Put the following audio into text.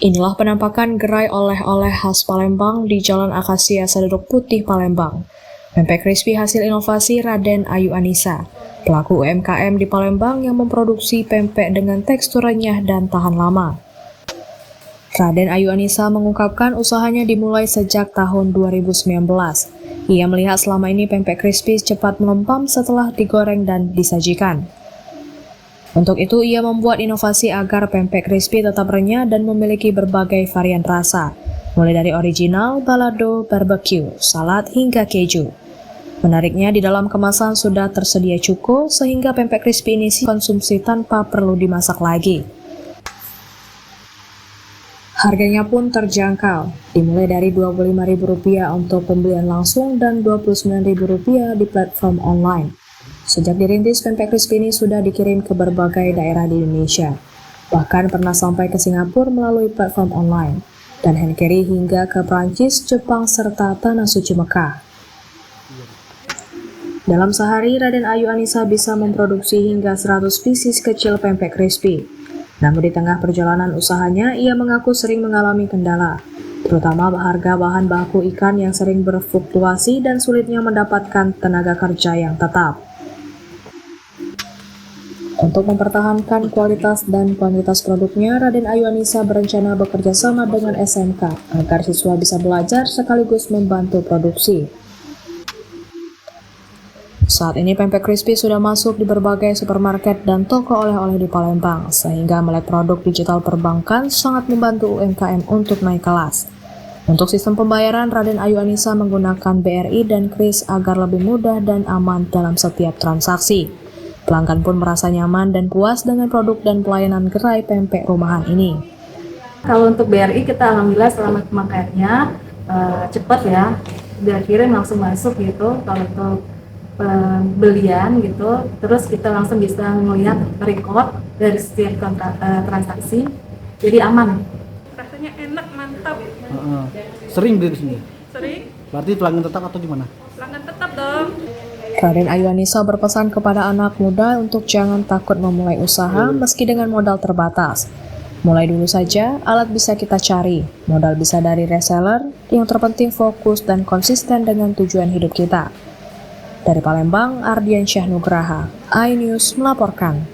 Inilah penampakan gerai oleh-oleh khas Palembang di Jalan Akasia Saduduk Putih, Palembang. Pempek crispy hasil inovasi Raden Ayu Anissa, pelaku UMKM di Palembang yang memproduksi pempek dengan tekstur renyah dan tahan lama. Raden Ayu Anissa mengungkapkan usahanya dimulai sejak tahun 2019. Ia melihat selama ini pempek crispy cepat melempam setelah digoreng dan disajikan. Untuk itu, ia membuat inovasi agar pempek crispy tetap renyah dan memiliki berbagai varian rasa, mulai dari original, balado, barbecue, salad, hingga keju. Menariknya, di dalam kemasan sudah tersedia cuko, sehingga pempek crispy ini konsumsi tanpa perlu dimasak lagi. Harganya pun terjangkau, dimulai dari Rp25.000 untuk pembelian langsung dan Rp29.000 di platform online. Sejak dirintis, pempek crispy ini sudah dikirim ke berbagai daerah di Indonesia. Bahkan pernah sampai ke Singapura melalui platform online, dan hand carry hingga ke Prancis, Jepang, serta Tanah Suci Mekah. Dalam sehari, Raden Ayu Anissa bisa memproduksi hingga 100 pieces kecil pempek crispy. Namun di tengah perjalanan usahanya, ia mengaku sering mengalami kendala, terutama harga bahan baku ikan yang sering berfluktuasi dan sulitnya mendapatkan tenaga kerja yang tetap. Untuk mempertahankan kualitas dan kuantitas produknya, Raden Ayu Anissa berencana bekerja sama dengan SMK agar siswa bisa belajar sekaligus membantu produksi. Saat ini pempek crispy sudah masuk di berbagai supermarket dan toko oleh-oleh di Palembang, sehingga melek produk digital perbankan sangat membantu UMKM untuk naik kelas. Untuk sistem pembayaran, Raden Ayu Anissa menggunakan BRI dan Kris agar lebih mudah dan aman dalam setiap transaksi. Pelanggan pun merasa nyaman dan puas dengan produk dan pelayanan gerai pempek rumahan ini. Kalau untuk BRI kita alhamdulillah selama pemakaiannya cepat ya, dia kirim langsung masuk gitu. Kalau untuk pembelian gitu, terus kita langsung bisa melihat record dari setiap transaksi, jadi aman. Rasanya enak, mantap. Sering beli di sini? Sering? Berarti pelanggan tetap atau gimana? Pelanggan tetap dong. Raden Ayu Anissa berpesan kepada anak muda untuk jangan takut memulai usaha meski dengan modal terbatas. Mulai dulu saja, alat bisa kita cari, modal bisa dari reseller, yang terpenting fokus dan konsisten dengan tujuan hidup kita. Dari Palembang, Ardian Syah Nugraha, iNews melaporkan.